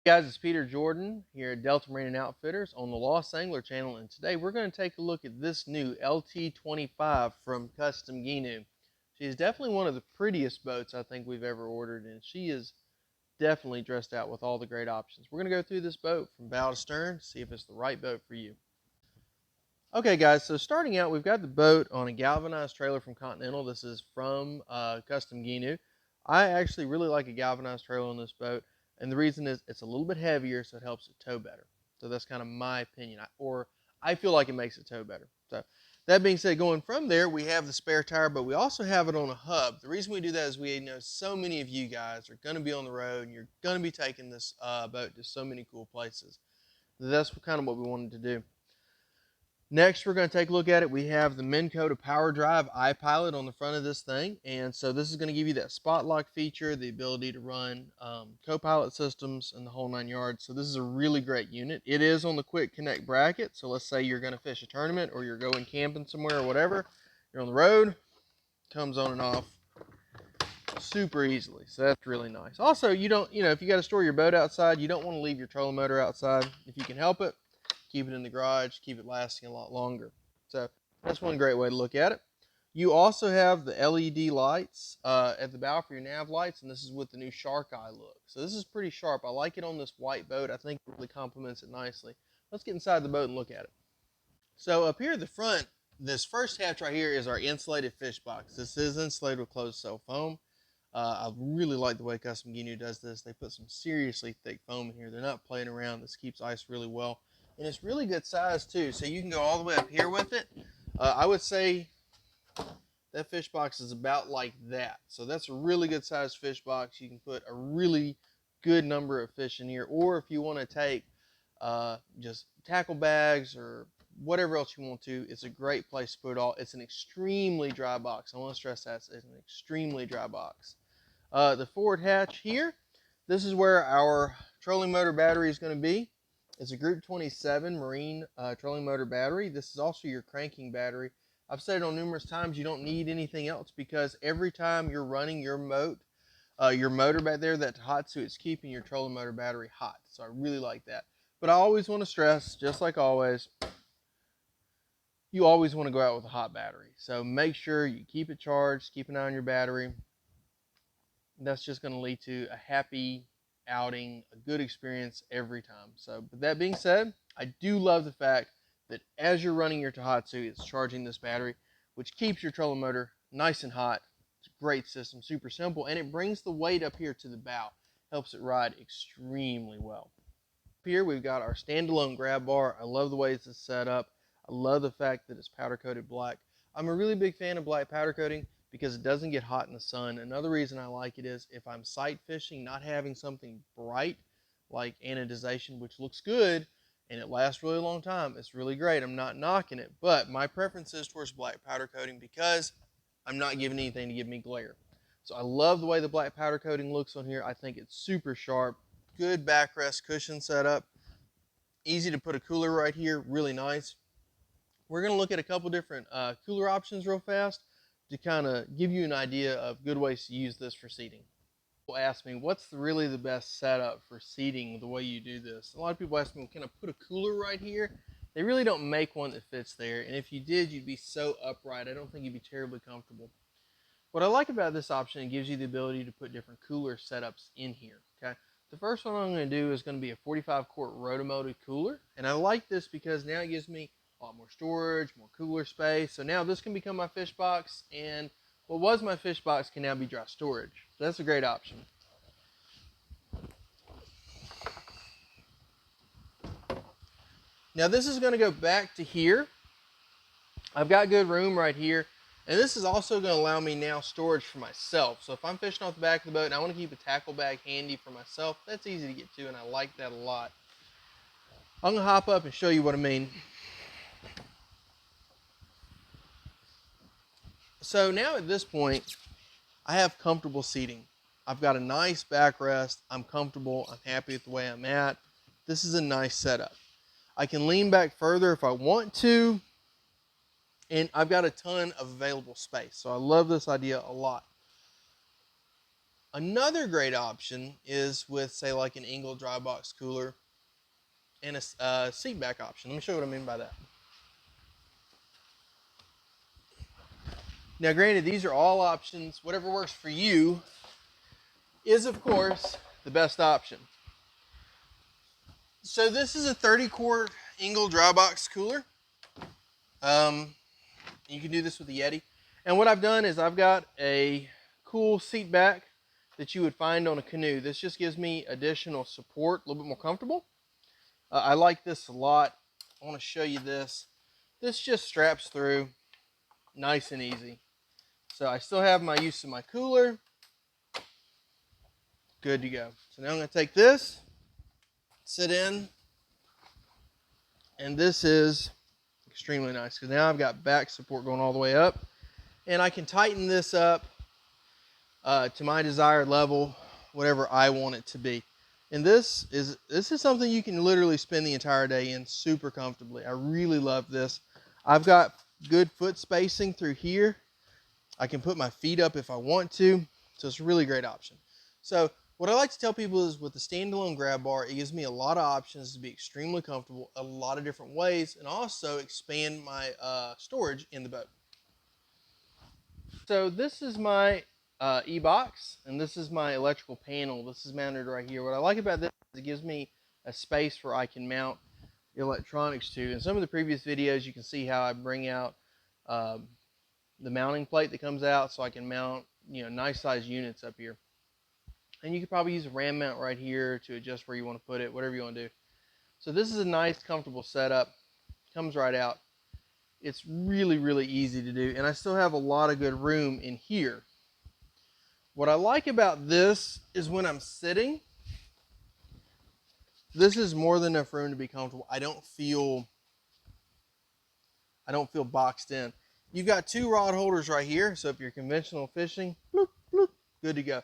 Hey guys, it's Peter Jordan here at Delta Marine and Outfitters on the Lost Angler channel, and today we're going to take a look at this new LT25 from Custom Gheenoe. She is definitely one of the prettiest boats I think we've ever ordered, and she is definitely dressed out with all the great options. We're going to go through this boat from bow to stern, see if it's the right boat for you. Okay guys, so starting out, we've got the boat on a galvanized trailer from Continental. This is from Custom Gheenoe. I actually really like a galvanized trailer on this boat, and the reason is it's a little bit heavier, so it helps it tow better. So that's kind of my opinion, or I feel like it makes it tow better. So that being said, going from there, we have the spare tire, but we also have it on a hub. The reason we do that is we know so many of you guys are going to be on the road, and you're going to be taking this boat to so many cool places. That's kind of what we wanted to do. Next, we're going to take a look at it. We have the Minn Kota Power Drive iPilot on the front of this thing. And so this is going to give you that spot lock feature, the ability to run co-pilot systems, and the whole 9 yards. So this is a really great unit. It is on the quick connect bracket. So let's say you're going to fish a tournament or you're going camping somewhere or whatever. You're on the road, comes on and off super easily. So that's really nice. Also, you don't, if you got to store your boat outside, you don't want to leave your trolling motor outside. If you can help it, keep it in the garage, keep it lasting a lot longer. So that's one great way to look at it. You also have the LED lights at the bow for your nav lights, and this is with the new shark eye look. So this is pretty sharp. I like it on this white boat. I think it really complements it nicely. Let's get inside the boat and look at it. So up here at the front, this first hatch right here is our insulated fish box. This is insulated with closed cell foam. I really like the way Custom Gheenoe does this. They put some seriously thick foam in here. They're not playing around. This keeps ice really well. And it's really good size too. So you can go all the way up here with it. I would say that fish box is about like that. So that's a really good sized fish box. You can put a really good number of fish in here. Or if you want to take just tackle bags or whatever else you want to, it's a great place to put it all. It's an extremely dry box. I want to stress that it's an extremely dry box. The forward hatch here, this is where our trolling motor battery is going to be. It's a Group 27 marine trolling motor battery. This is also your cranking battery. I've said it on numerous times, you don't need anything else because every time you're running your motor back there, that Tatsu, it's keeping your trolling motor battery hot. So I really like that. But I always want to stress, just like always, you always want to go out with a hot battery. So make sure you keep it charged, keep an eye on your battery. That's just going to lead to a happy outing, a good experience every time. So, but that being said, I do love the fact that as you're running your Tahatsu, it's charging this battery, which keeps your trolling motor nice and hot. It's a great system, super simple, and it brings the weight up here to the bow, helps it ride extremely well. Up here, we've got our standalone grab bar. I love the way this is set up. I love the fact that it's powder coated black. I'm a really big fan of black powder coating because it doesn't get hot in the sun. Another reason I like it is if I'm sight fishing, not having something bright like anodization, which looks good and it lasts really long time, it's really great. I'm not knocking it, but my preference is towards black powder coating because I'm not giving anything to give me glare. So I love the way the black powder coating looks on here. I think it's super sharp, good backrest cushion setup, easy to put a cooler right here, really nice. We're going to look at a couple different cooler options real fast to kind of give you an idea of good ways to use this for seating. People ask me, what's really the best setup for seating the way you do this? A lot of people ask me, well, can I put a cooler right here? They really don't make one that fits there, and if you did, you'd be so upright, I don't think you'd be terribly comfortable. What I like about this option, it gives you the ability to put different cooler setups in here, okay? The first one I'm going to do is going to be a 45-quart rotomolded cooler, and I like this because now it gives me a lot more storage, more cooler space. So now this can become my fish box, and what was my fish box can now be dry storage. So that's a great option. Now this is going to go back to here. I've got good room right here. And this is also going to allow me now storage for myself. So if I'm fishing off the back of the boat and I want to keep a tackle bag handy for myself, that's easy to get to, and I like that a lot. I'm going to hop up and show you what I mean. So now at this point, I have comfortable seating. I've got a nice backrest. I'm comfortable. I'm happy with the way I'm at. This is a nice setup. I can lean back further if I want to, and I've got a ton of available space. So I love this idea a lot. Another great option is with, say, like an Engel dry box cooler and a seat back option. Let me show you what I mean by that. Now, granted, these are all options. Whatever works for you is, of course, the best option. So this is a 30-quart Engel dry box cooler. You can do this with the Yeti. And what I've done is I've got a cool seat back that you would find on a canoe. This just gives me additional support, a little bit more comfortable. I like this a lot. I want to show you this. This just straps through nice and easy. So I still have my use of my cooler. Good to go. So now I'm going to take this, sit in, and this is extremely nice because now I've got back support going all the way up, and I can tighten this up to my desired level, whatever I want it to be. And this is something you can literally spend the entire day in super comfortably. I really love this. I've got good foot spacing through here. I can put my feet up if I want to, so it's a really great option. So what I like to tell people is with the standalone grab bar, it gives me a lot of options to be extremely comfortable a lot of different ways, and also expand my storage in the boat. So this is my e-box, and this is my electrical panel. This is mounted right here. What I like about this is it gives me a space where I can mount electronics to. In some of the previous videos, you can see how I bring out the mounting plate that comes out so I can mount, nice size units up here. And you could probably use a ram mount right here to adjust where you want to put it, whatever you want to do. So this is a nice, comfortable setup. Comes right out. It's really, really easy to do, and I still have a lot of good room in here. What I like about this is when I'm sitting, this is more than enough room to be comfortable. I don't feel boxed in. You've got two rod holders right here, so if you're conventional fishing, bloop, bloop, good to go.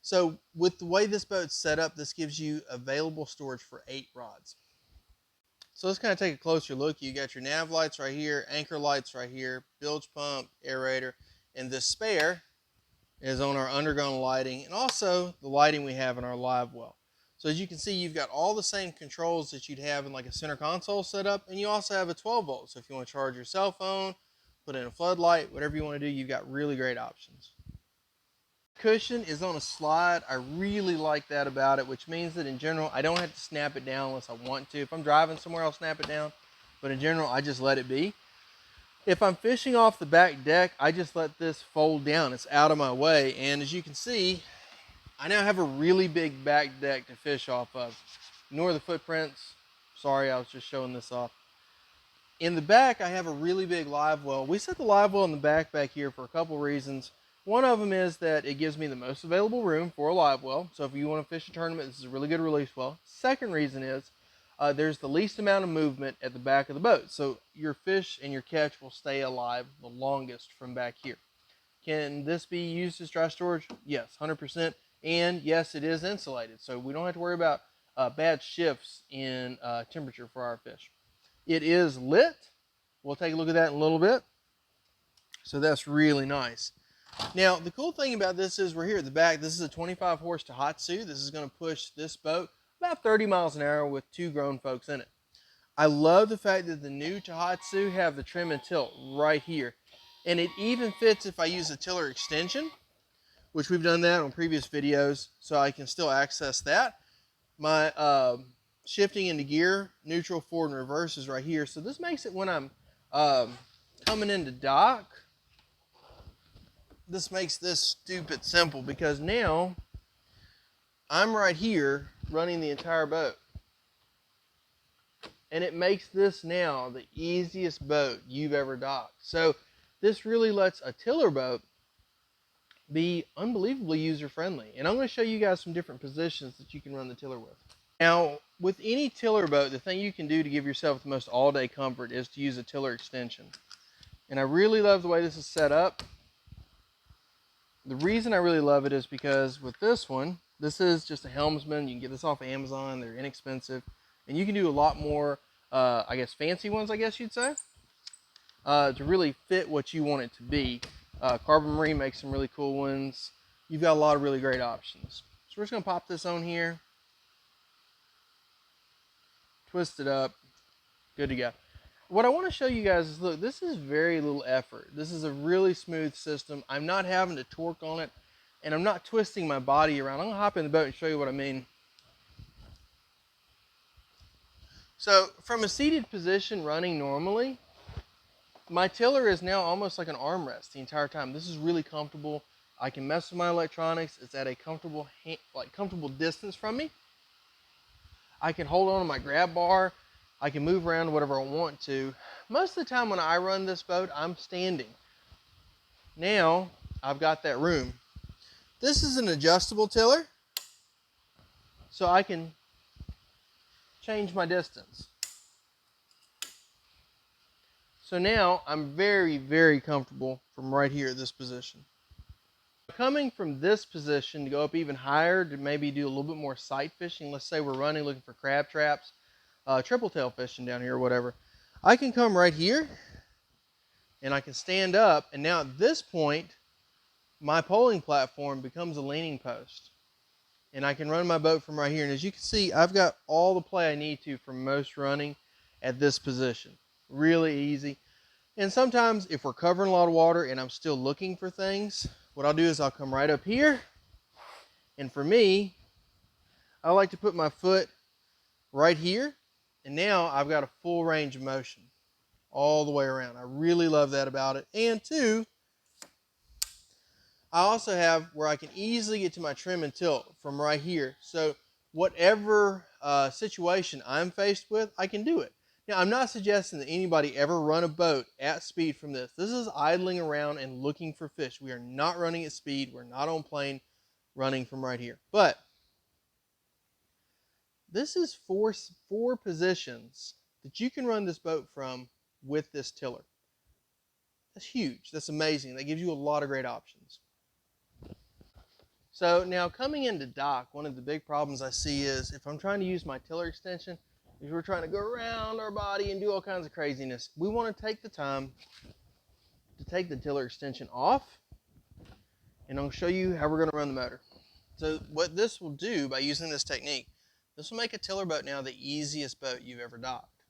So with the way this boat's set up, this gives you available storage for 8 rods. So let's kind of take a closer look. You got your nav lights right here, anchor lights right here, bilge pump, aerator, and this spare is on our underground lighting, and also the lighting we have in our live well. So as you can see, you've got all the same controls that you'd have in like a center console setup, and you also have a 12 volt. So if you want to charge your cell phone, put in a floodlight, whatever you want to do, you've got really great options. Cushion is on a slide. I really like that about it, which means that in general, I don't have to snap it down unless I want to. If I'm driving somewhere, I'll snap it down, but in general, I just let it be. If I'm fishing off the back deck, I just let this fold down. It's out of my way, and as you can see, I now have a really big back deck to fish off of. Ignore the footprints. Sorry, I was just showing this off. In the back, I have a really big live well. We set the live well in the back here for a couple reasons. One of them is that it gives me the most available room for a live well. So if you want to fish a tournament, this is a really good release well. Second reason is there's the least amount of movement at the back of the boat. So your fish and your catch will stay alive the longest from back here. Can this be used as dry storage? Yes, 100%. And yes, it is insulated. So we don't have to worry about bad shifts in temperature for our fish. It is lit. We'll take a look at that in a little bit. So that's really nice. Now, the cool thing about this is we're here at the back. This is a 25 horse Tohatsu. This is going to push this boat about 30 miles an hour with 2 grown folks in it. I love the fact that the new Tohatsu have the trim and tilt right here. And it even fits if I use a tiller extension, which we've done that on previous videos, so I can still access that. My shifting into gear, neutral, forward, and reverse is right here. So this makes it when I'm coming into dock, this makes this stupid simple because now I'm right here running the entire boat. And it makes this now the easiest boat you've ever docked. So this really lets a tiller boat be unbelievably user-friendly. And I'm going to show you guys some different positions that you can run the tiller with. Now, with any tiller boat, the thing you can do to give yourself the most all-day comfort is to use a tiller extension. And I really love the way this is set up. The reason I really love it is because with this one, this is just a helmsman. You can get this off of Amazon. They're inexpensive. And you can do a lot more, I guess, fancy ones, I guess you'd say, to really fit what you want it to be. Carbon Marine makes some really cool ones. you've got a lot of really great options. So we're just going to pop this on here, twist it up, good to go. What I want to show you guys is, look, this is very little effort. This is a really smooth system. I'm not having to torque on it, and I'm not twisting my body around. I'm going to hop in the boat and show you what I mean. So from a seated position running normally, my tiller is now almost like an armrest the entire time. This is really comfortable. I can mess with my electronics. It's at a comfortable distance from me. I can hold on to my grab bar. I can move around whatever I want to. Most of the time when I run this boat, I'm standing. Now I've got that room. This is an adjustable tiller, so I can change my distance. So now I'm very, very comfortable from right here, this position. Coming from this position to go up even higher to maybe do a little bit more sight fishing, let's say we're running looking for crab traps, triple tail fishing down here or whatever, I can come right here and I can stand up, and now at this point my poling platform becomes a leaning post, and I can run my boat from right here. And as you can see, I've got all the play I need to for most running at this position. Really easy. And sometimes if we're covering a lot of water and I'm still looking for things, what I'll do is I'll come right up here, and for me, I like to put my foot right here, and now I've got a full range of motion all the way around. I really love that about it. And two, I also have where I can easily get to my trim and tilt from right here. So whatever situation I'm faced with, I can do it. Now, I'm not suggesting that anybody ever run a boat at speed from this. This is idling around and looking for fish. We are not running at speed. We're not on plane running from right here. But this is four positions that you can run this boat from with this tiller. That's huge. That's amazing. That gives you a lot of great options. So now coming into dock, one of the big problems I see is if I'm trying to use my tiller extension, is we're trying to go around our body and do all kinds of craziness. We want to take the time to take the tiller extension off, and I'll show you how we're going to run the motor. So what this will do by using this technique, this will make a tiller boat now the easiest boat you've ever docked.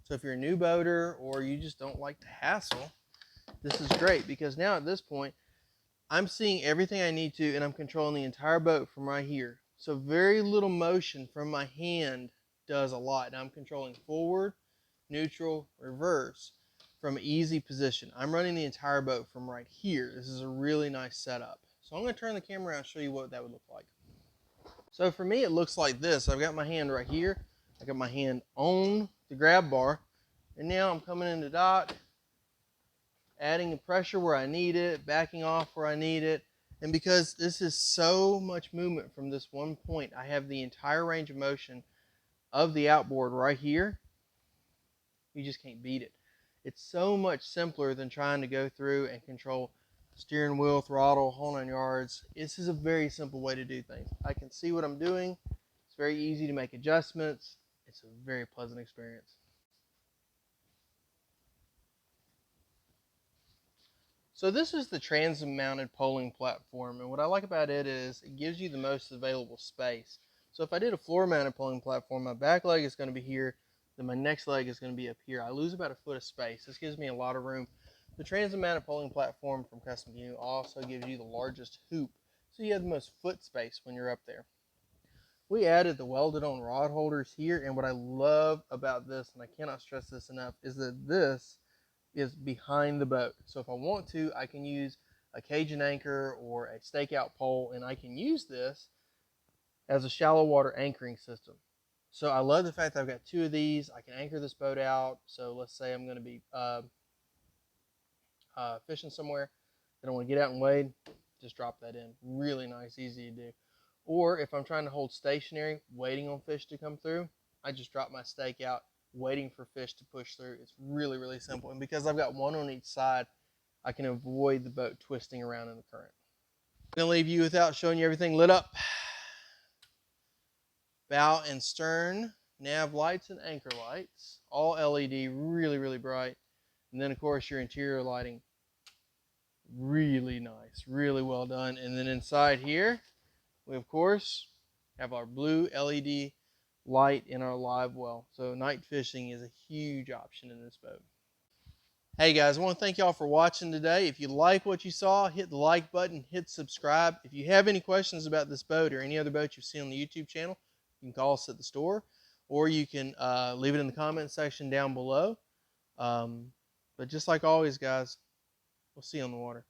So if you're a new boater or you just don't like the hassle, this is great, because now at this point, I'm seeing everything I need to, and I'm controlling the entire boat from right here. So very little motion from my hand does a lot. Now I'm controlling forward, neutral, reverse from an easy position. I'm running the entire boat from right here. This is a really nice setup. So I'm going to turn the camera around and show you what that would look like. So for me, it looks like this. I've got my hand right here. I got my hand on the grab bar, and now I'm coming into dock, adding the pressure where I need it, backing off where I need it. And because this is so much movement from this one point, I have the entire range of motion of the outboard right here. You just can't beat it. It's so much simpler than trying to go through and control steering wheel, throttle, whole 9 yards. This is a very simple way to do things. I can see what I'm doing. It's very easy to make adjustments. It's a very pleasant experience. So this is the transom mounted poling platform, and what I like about it is it gives you the most available space. So if I did a floor mounted poling platform, my back leg is going to be here, then my next leg is going to be up here. I lose about a foot of space. This gives me a lot of room. The transom mounted poling platform from Custom Gheenoe also gives you the largest hoop, so you have the most foot space when you're up there. We added the welded on rod holders here, and what I love about this, and I cannot stress this enough, is that this is behind the boat. So if I want to, I can use a Cajun anchor or a stakeout pole, and I can use this as a shallow water anchoring system. So I love the fact that I've got two of these. I can anchor this boat out. So let's say I'm going to be fishing somewhere, I don't want to get out and wade, just drop that in. Really nice, easy to do. Or if I'm trying to hold stationary, waiting on fish to come through, I just drop my stake out, waiting for fish to push through. It's really, really simple. And because I've got one on each side, I can avoid the boat twisting around in the current. I'm going to leave you without showing you everything lit up. Bow and stern, nav lights and anchor lights, all LED, really, really bright. And then of course your interior lighting, Really nice, really well done. And then inside here, we of course have our blue LED light in our live well. So night fishing is a huge option in this boat. Hey guys, I want to thank y'all for watching today. If you like what you saw, hit the like button, hit subscribe. If you have any questions about this boat or any other boat you've seen on the YouTube channel, you can call us at the store, or you can leave it in the comment section down below. But just like always, guys, we'll see you on the water.